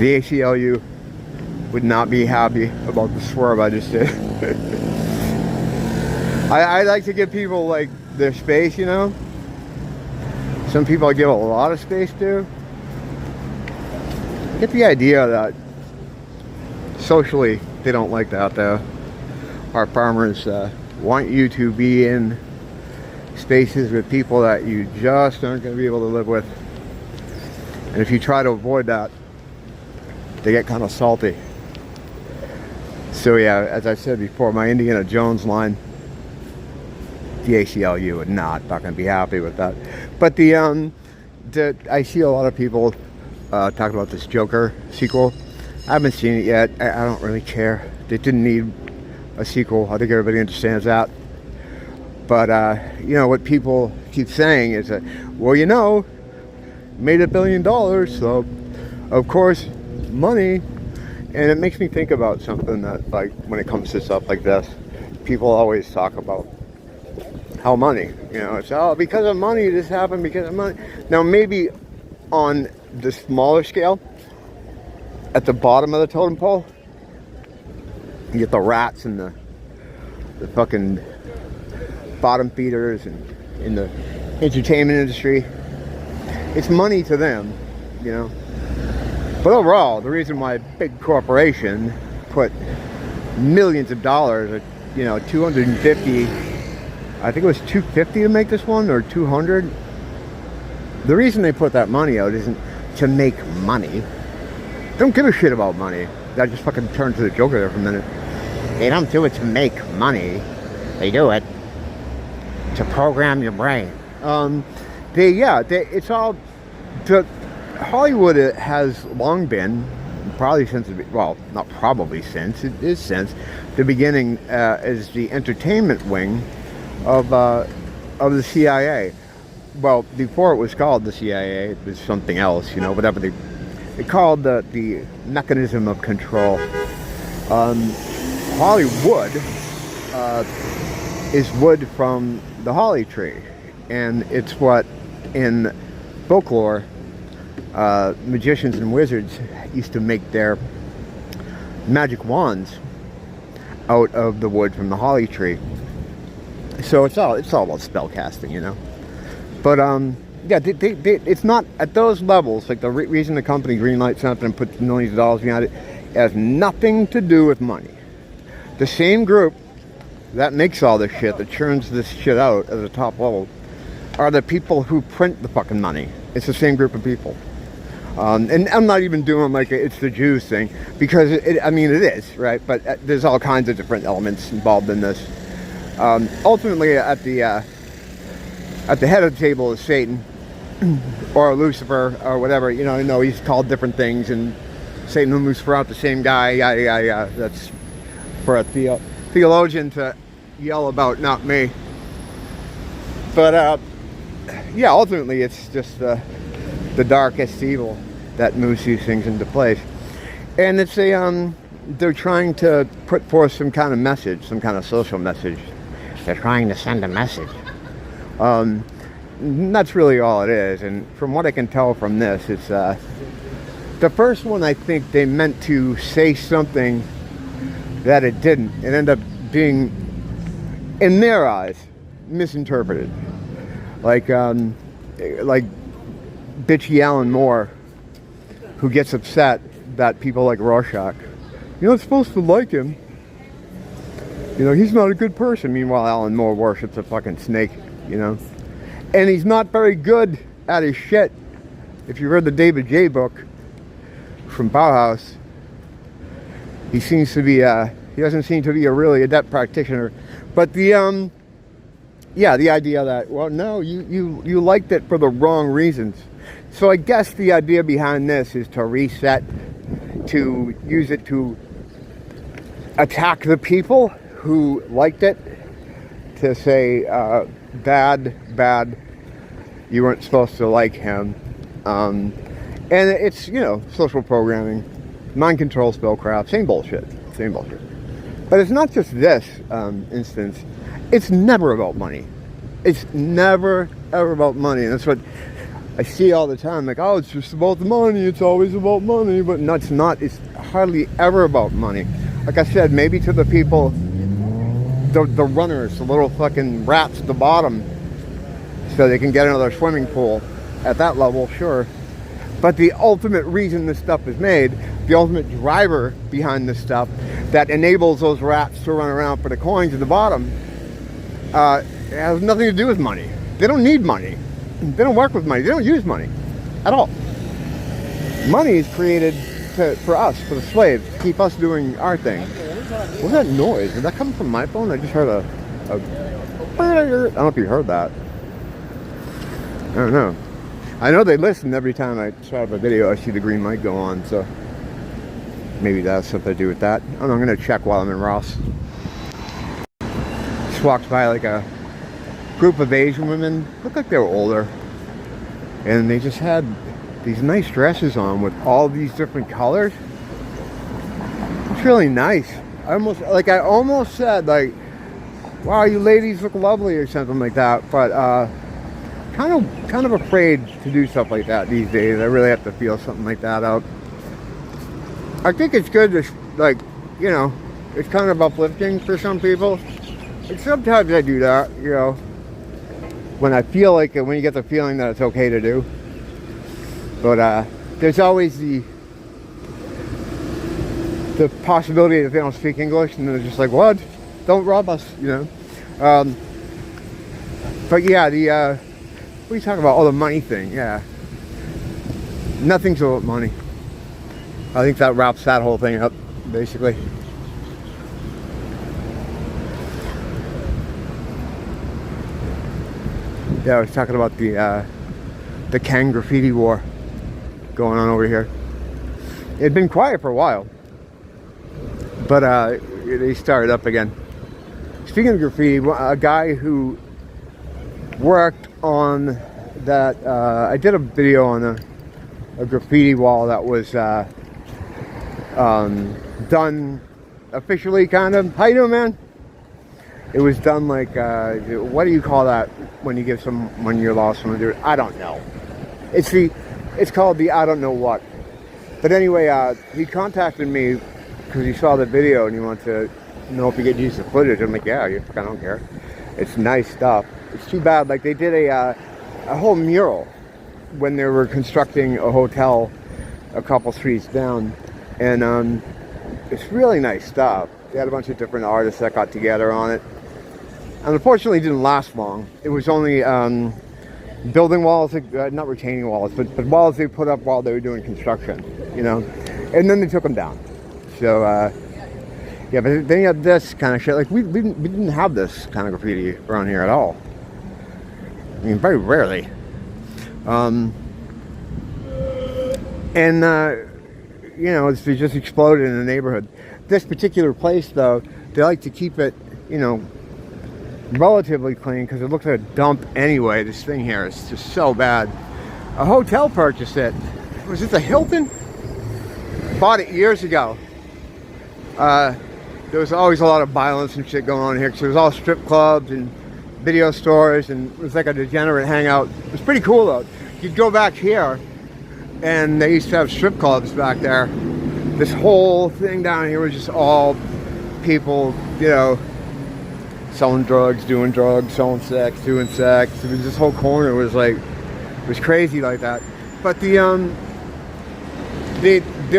The ACLU would not be happy about the swerve I just did. I like to give people like their space, you know. Some people I give a lot of space to. Get the idea that socially they don't like that though. Our farmers want you to be in spaces with people that you just aren't going to be able to live with. And if you try to avoid that, they get kind of salty. So yeah, as I said before, my Indiana Jones line, the ACLU would not fucking be happy with that. But I see a lot of people talking about this Joker sequel. I haven't seen it yet. I don't really care. It didn't need a sequel. I think everybody understands that. But you know what people keep saying is that, well, you know, made $1 billion, so of course money. And it makes me think about something that, like, when it comes to stuff like this, people always talk about how money, you know, it's, oh, because of money this happened, because of money. Now maybe on the smaller scale, at the bottom of the totem pole, you get the rats and the fucking bottom feeders and in the entertainment industry. It's money to them, you know. But overall, the reason why a big corporation put millions of dollars, you know, 250, I think it was 250 to make this one, or 200. The reason they put that money out isn't to make money. They don't give a shit about money. I just fucking turned to the Joker there for a minute. They don't do it to make money. They do it to program your brain. It's all, Hollywood has long been, probably since, well, not probably since, it is since the beginning, as the entertainment wing of the CIA. Well, before it was called the CIA, it was something else, you know, whatever they called the mechanism of control. Hollywood is wood from the holly tree, and it's what in folklore magicians and wizards used to make their magic wands out of the wood from the holly tree. So it's all about spell casting, you know. But yeah, it's not at those levels. Like the reason the company greenlights something and puts millions of dollars behind it has nothing to do with money. The same group that makes all this shit, that churns this shit out at the top level, are the people who print the fucking money. It's the same group of people. And I'm not even doing like it's the Jews thing, because I mean it is, right? But there's all kinds of different elements involved in this. Ultimately, at the head of the table is Satan, or Lucifer, or whatever. You know, he's called different things, and Satan and Lucifer aren't the same guy. Yeah. That's for a theologian to yell about, not me. But yeah, ultimately it's just the darkest evil that moves these things into place. And it's they're trying to put forth some kind of message, some kind of social message. They're trying to send a message. That's really all it is. And from what I can tell from this, it's the first one, I think they meant to say something that it didn't. It ended up being, in their eyes, misinterpreted. Like bitchy Alan Moore, who gets upset that people like Rorschach, you're not supposed to like him. You know, he's not a good person. Meanwhile, Alan Moore worships a fucking snake, you know. And he's not very good at his shit. If you read the David J. book from Bauhaus, he seems to be, he doesn't seem to be a really adept practitioner. But the, yeah, the idea that, well, no, you liked it for the wrong reasons. So I guess the idea behind this is to reset, to use it to attack the people who liked it, to say, bad, you weren't supposed to like him. And it's, you know, social programming, mind control, spellcraft, same bullshit. But it's not just this instance. It's never about money. It's never, ever about money. And that's what I see all the time, like, oh, it's just about the money, it's always about money, but no, it's not. It's hardly ever about money. Like I said, maybe to the people, the runners, the little fucking rats at the bottom, so they can get another swimming pool. At that level, sure. But the ultimate reason this stuff is made, the ultimate driver behind this stuff that enables those rats to run around for the coins at the bottom, it has nothing to do with money. They don't need money. They don't work with money. They don't use money at all. Money is created for us, for the slaves, to keep us doing our thing. What's that noise? Did that come from my phone? I just heard a I don't know if you heard that. I don't know. I know they listen every time I start up a video. I see the green light go on, so maybe that's something to do with that. I don't know, I'm going to check while I'm in Ross. Just walked by like a group of Asian women, looked like they were older, and they just had these nice dresses on with all these different colors. It's really nice. I almost said like, wow, you ladies look lovely or something like that, but kind of afraid to do stuff like that these days. I really have to feel something like that out. I think it's good to, like, you know, it's kind of uplifting for some people. And sometimes I do that, you know, when I feel like it, when you get the feeling that it's okay to do. But there's always the possibility that they don't speak English, and they're just like, what? Don't rob us, you know. But yeah, what are you talking about? Oh, the money thing, yeah. Nothing's about money. I think that wraps that whole thing up, basically. Yeah, I was talking about the Kang graffiti war going on over here. It had been quiet for a while, but they started up again. Speaking of graffiti, a guy who worked on that, I did a video on a graffiti wall that was done officially, kind of. How you doing, man? It was done like, what do you call that when you give someone your lost someone to do it? I don't know. It's called the I don't know what. But anyway, he contacted me because he saw the video and he wanted to know if he could use the footage. I'm like, yeah, I don't care. It's nice stuff. It's too bad, like they did a whole mural when they were constructing a hotel a couple streets down, and it's really nice stuff. They had a bunch of different artists that got together on it, and unfortunately it didn't last long. It was only building walls, not retaining walls, but walls they put up while they were doing construction, you know, and then they took them down. So yeah, but then you have this kind of shit. Like we didn't have this kind of graffiti around here at all. I mean, very rarely. You know, it's just exploded in the neighborhood. This particular place, though, they like to keep it, you know, relatively clean because it looks like a dump anyway. This thing here is just so bad. A hotel purchased it. Was it the Hilton? Bought it years ago. There was always a lot of violence and shit going on here because there was all strip clubs and video stores, and it was like a degenerate hangout. It was pretty cool though. You'd go back here and they used to have strip clubs back there. This whole thing down here was just all people, you know, selling drugs, doing drugs, selling sex, doing sex. It was this whole corner was like, it was crazy like that. But there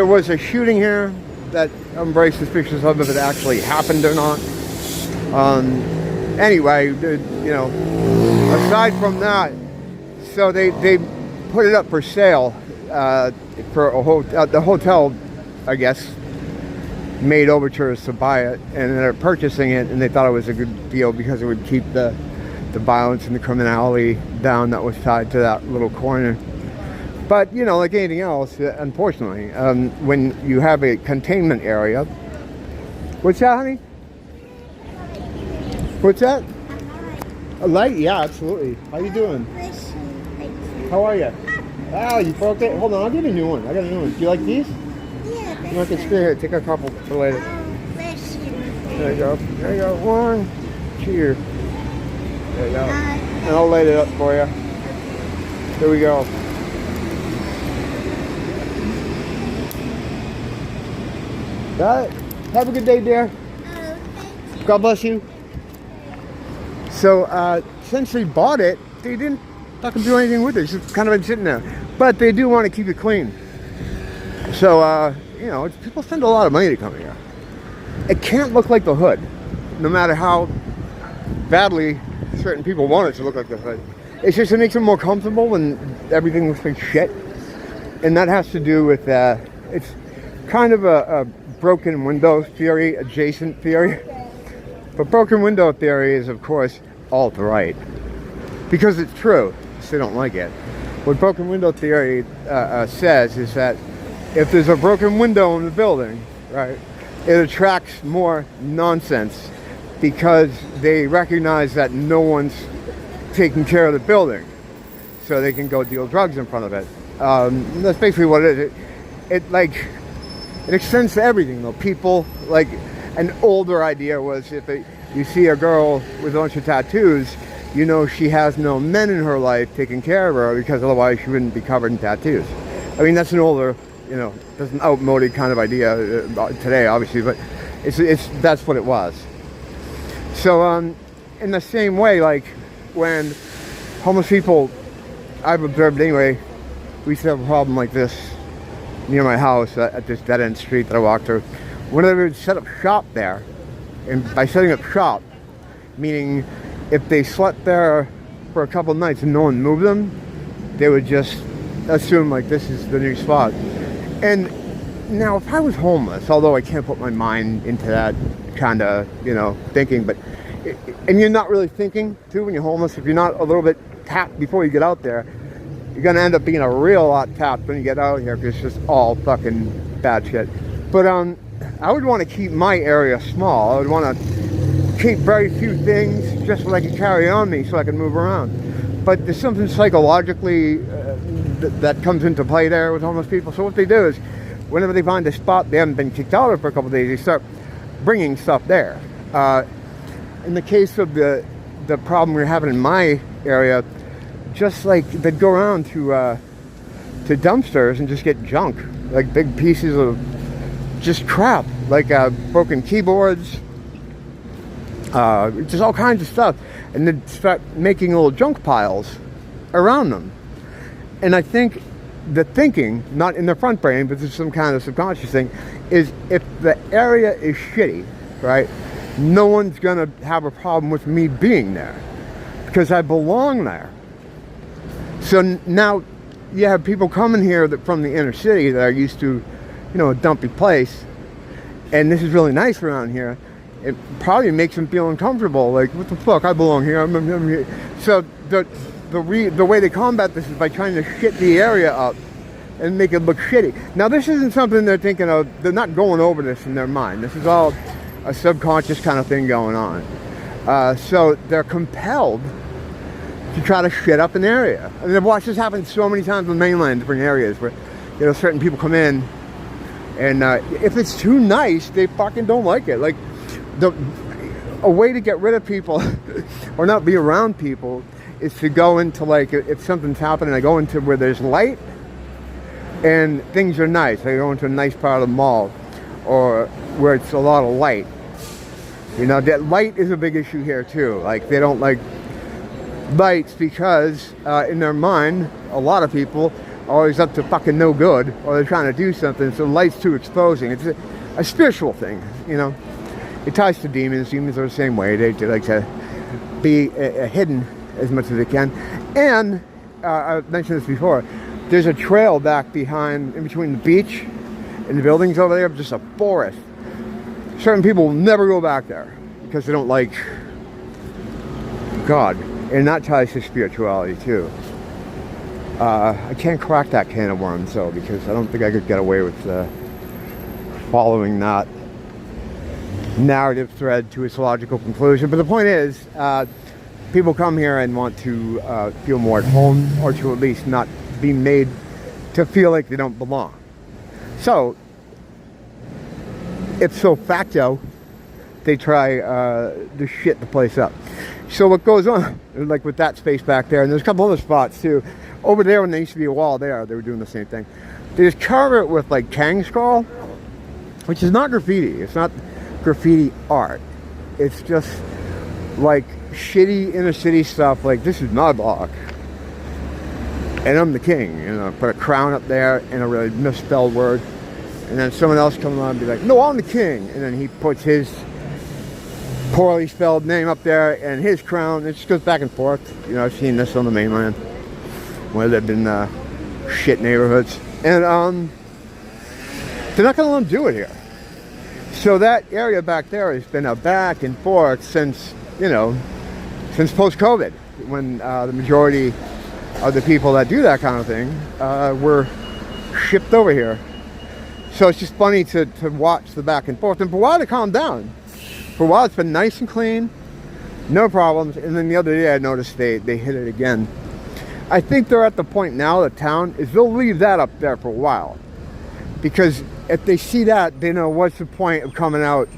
was a shooting here that I'm very suspicious of if it actually happened or not. Anyway, you know, aside from that, so they put it up for sale for a hotel. The hotel, I guess, made overtures to buy it, and they're purchasing it, and they thought it was a good deal because it would keep the violence and the criminality down that was tied to that little corner. But, you know, like anything else, unfortunately, when you have a containment area... What's that, honey? What's that? A light? Yeah, absolutely. How you doing? How are you? Oh, you broke it? Hold on, I'll give you a new one. I got a new one. Do you like these? Yeah. You want to spare here? Take a couple for later. There you go. There you go. 1, 2. There you go. And I'll light it up for you. Here we go. Got it. Have a good day, dear. God bless you. So, since they bought it, they didn't fucking do anything with it. It's just kind of been sitting there. But they do want to keep it clean. So, you know, people spend a lot of money to come here. It can't look like the hood, no matter how badly certain people want it to look like the hood. It's just, it makes them more comfortable when everything looks like shit. And that has to do with, it's kind of a broken window theory, adjacent theory. But broken window theory is, of course, alt-right. Because it's true, so they don't like it. What broken window theory says is that if there's a broken window in the building, right, it attracts more nonsense because they recognize that no one's taking care of the building. So they can go deal drugs in front of it. That's basically what it is. It extends to everything, though. People, like, an older idea was if you see a girl with a bunch of tattoos, you know she has no men in her life taking care of her, because otherwise she wouldn't be covered in tattoos. I mean, that's an older, you know, that's an outmoded kind of idea today, obviously, but that's what it was. So, in the same way, like, when homeless people, I've observed anyway, we used to have a problem like this near my house at this dead-end street that I walked through. Whenever they would set up shop there, and by setting up shop, meaning if they slept there for a couple of nights and no one moved them, they would just assume like this is the new spot. And now if I was homeless, although I can't put my mind into that kind of, you know, thinking, but, and you're not really thinking too when you're homeless, if you're not a little bit tapped before you get out there, you're going to end up being a real lot tapped when you get out here, because it's just all fucking bad shit. But I would want to keep my area small. I would want to keep very few things just so I can carry on me so I can move around. But there's something psychologically that comes into play there with homeless people. So what they do is, whenever they find a spot they haven't been kicked out of for a couple of days, they start bringing stuff there. In the case of the problem we're having in my area, just like they'd go around to dumpsters and just get junk, like big pieces of just crap, like broken keyboards, just all kinds of stuff, and they'd start making little junk piles around them. And I think the thinking, not in their front brain, but there's some kind of subconscious thing, is if the area is shitty, right, no one's gonna have a problem with me being there because I belong there. So now you have people coming here from the inner city that are used to, you know, a dumpy place, and this is really nice around here. It probably makes them feel uncomfortable, like, what the fuck, I belong here, I'm here. So the way they combat this is by trying to shit the area up and make it look shitty. Now this isn't something they're thinking of, they're not going over this in their mind. This is all a subconscious kind of thing going on. So they're compelled to try to shit up an area. I mean, I've watched this happen so many times on the mainland, different areas where, you know, certain people come in, and if it's too nice, they fucking don't like it. Like, a way to get rid of people or not be around people is to go into, like, if something's happening, I go into where there's light and things are nice. I go into a nice part of the mall or where it's a lot of light. You know, that light is a big issue here too. Like, they don't like lights because in their mind, a lot of people are always up to fucking no good, or they're trying to do something, so light's too exposing. It's a spiritual thing, you know. It ties to demons. Demons are the same way. They like to be hidden as much as they can. And I've mentioned this before, there's a trail back behind, in between the beach and the buildings over there, just a forest. Certain people will never go back there because they don't like God. And that ties to spirituality too. I can't crack that can of worms though, because I don't think I could get away with following that narrative thread to its logical conclusion. But the point is, people come here and want to feel more at home, or to at least not be made to feel like they don't belong. So, ipso facto, they try to shit the place up. So what goes on, like with that space back there, and there's a couple other spots too. Over there, when there used to be a wall there, they were doing the same thing. They just cover it with like Kang scroll, which is not graffiti. It's not graffiti art. It's just like shitty inner city stuff. Like, this is my block, and I'm the king. You know, put a crown up there and a really misspelled word, and then someone else comes on and be like, no, I'm the king, and then he puts his poorly spelled name up there and his crown. It just goes back and forth. You know, I've seen this on the mainland where they've been shit neighborhoods, and they're not gonna let them do it here. So that area back there has been a back and forth since, you know, since post-COVID, when the majority of the people that do that kind of thing were shipped over here. So it's just funny to watch the back and forth, and for a while to calm down. For a while it's been nice and clean, no problems, and then the other day I noticed they hit it again. I think they're at the point now, the town, is they'll leave that up there for a while. Because if they see that, they know what's the point of coming out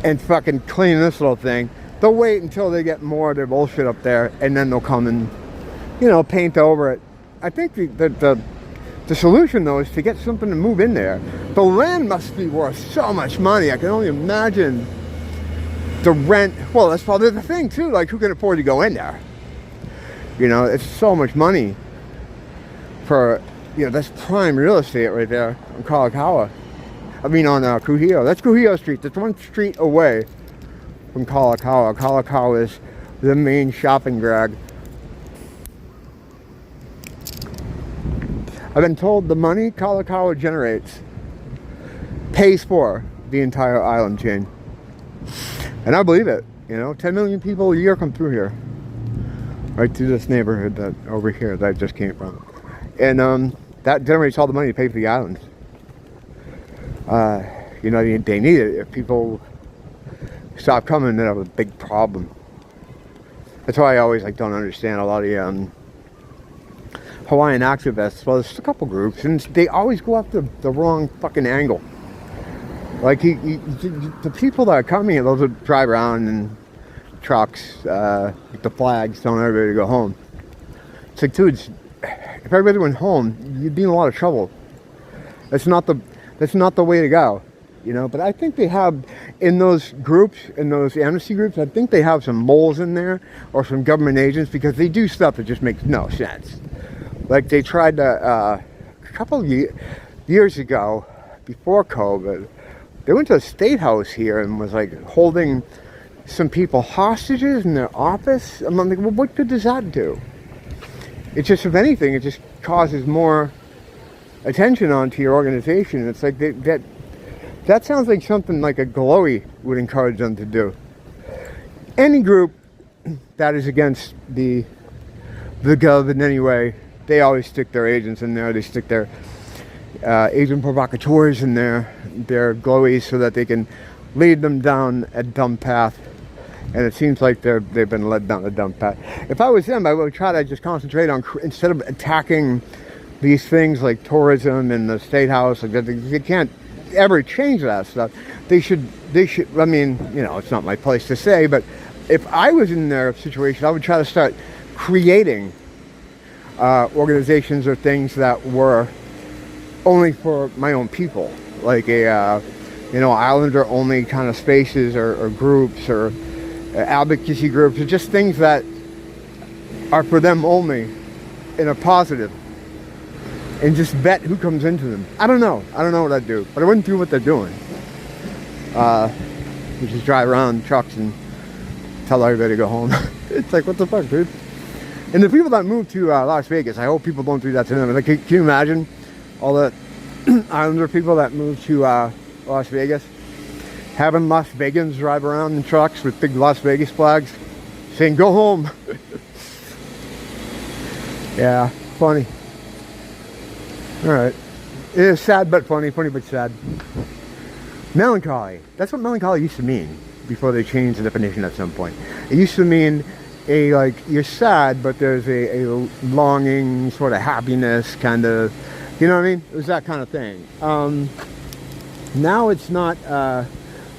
and fucking cleaning this little thing. They'll wait until they get more of their bullshit up there, and then they'll come and, you know, paint over it. I think the solution, though, is to get something to move in there. The land must be worth so much money. I can only imagine the rent. Well, that's probably the thing, too. Like, who can afford to go in there? You know, it's so much money for, you know, that's prime real estate right there on Kalakaua. I mean, on Kuhio. That's Kuhio Street. That's one street away from Kalakaua. Kalakaua is the main shopping drag. I've been told the money Kalakaua generates pays for the entire island chain. And I believe it. You know, 10 million people a year come through here. Right through this neighborhood that over here that I just came from. And that generates all the money to pay for the islands. You know, they need it. If people stop coming, then have a big problem. That's why I always don't understand a lot of the Hawaiian activists. Well, there's a couple groups, and they always go after the wrong fucking angle. Like, the people that are coming here, those who drive around and trucks, with the flags telling everybody to go home. It's like, dudes, if everybody went home, you'd be in a lot of trouble. That's not the way to go, you know. But I think they have, in those groups, in those amnesty groups, I think they have some moles in there, or some government agents, because they do stuff that just makes no sense. Like, they tried to, a couple of years ago, before COVID, they went to a state house here and was like holding some people hostages in their office. I'm like, well, what good does that do? It's just, if anything, it just causes more attention onto your organization. It's like that sounds like something like a glowy would encourage them to do. Any group that is against the gov in any way, they always stick their agents in there. They stick their agent provocateurs in there, their glowies, so that they can lead them down a dumb path. And it seems like they've been led down a dumb path. If I was them, I would try to just concentrate on, instead of attacking these things like tourism and the state house, like that, they can't ever change that stuff. They should, I mean, you know, it's not my place to say, but if I was in their situation, I would try to start creating organizations or things that were only for my own people, like a you know, islander only kind of spaces or groups or advocacy groups, or just things that are for them only in a positive, and just vet who comes into them. I don't know what I'd do, but I wouldn't do what they're doing, which is drive around trucks and tell everybody to go home. It's like, what the fuck, dude? And the people that move to Las Vegas, I hope people don't do that to them. Like, can you imagine all the islander people that move to Las Vegas, having Las Vegans drive around in trucks with big Las Vegas flags saying, go home? Yeah, funny. Alright. It is sad but funny but sad. Melancholy. That's what melancholy used to mean before they changed the definition at some point. It used to mean like, you're sad, but there's a longing, sort of happiness, kind of, you know what I mean? It was that kind of thing. Now it's not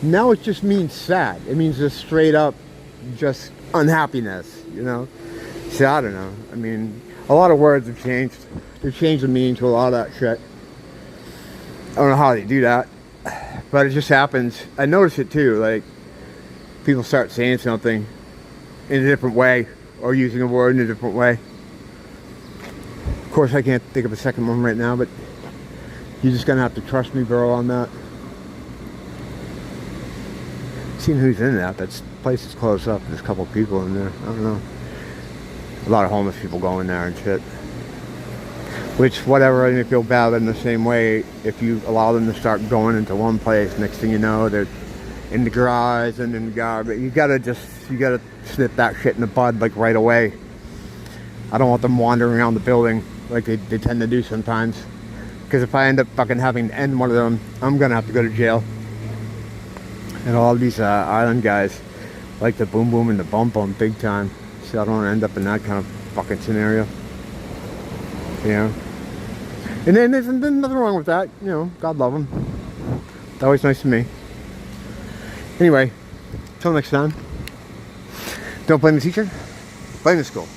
Now it just means sad. It means just straight up just unhappiness, you know? See, I don't know. I mean, a lot of words have changed. They've changed the meaning to a lot of that shit. I don't know how they do that, but it just happens. I notice it too, like, people start saying something in a different way, or using a word in a different way. Of course, I can't think of a second one right now, but you're just gonna have to trust me, bro, on that. Seeing who's in that. That place is closed up. There's a couple people in there. I don't know. A lot of homeless people go in there and shit. Which, whatever, and you feel bad in the same way. If you allow them to start going into one place, next thing you know, they're in the garage and in the garbage. You gotta snip that shit in the bud, like, right away. I don't want them wandering around the building like they tend to do sometimes. Because if I end up fucking having to end one of them, I'm gonna have to go to jail. And all these island guys like the boom boom and the bum bum big time. So I don't want to end up in that kind of fucking scenario. You know? And then there's nothing wrong with that. You know, God love them. It's always nice to me. Anyway, till next time. Don't blame the teacher, blame the school.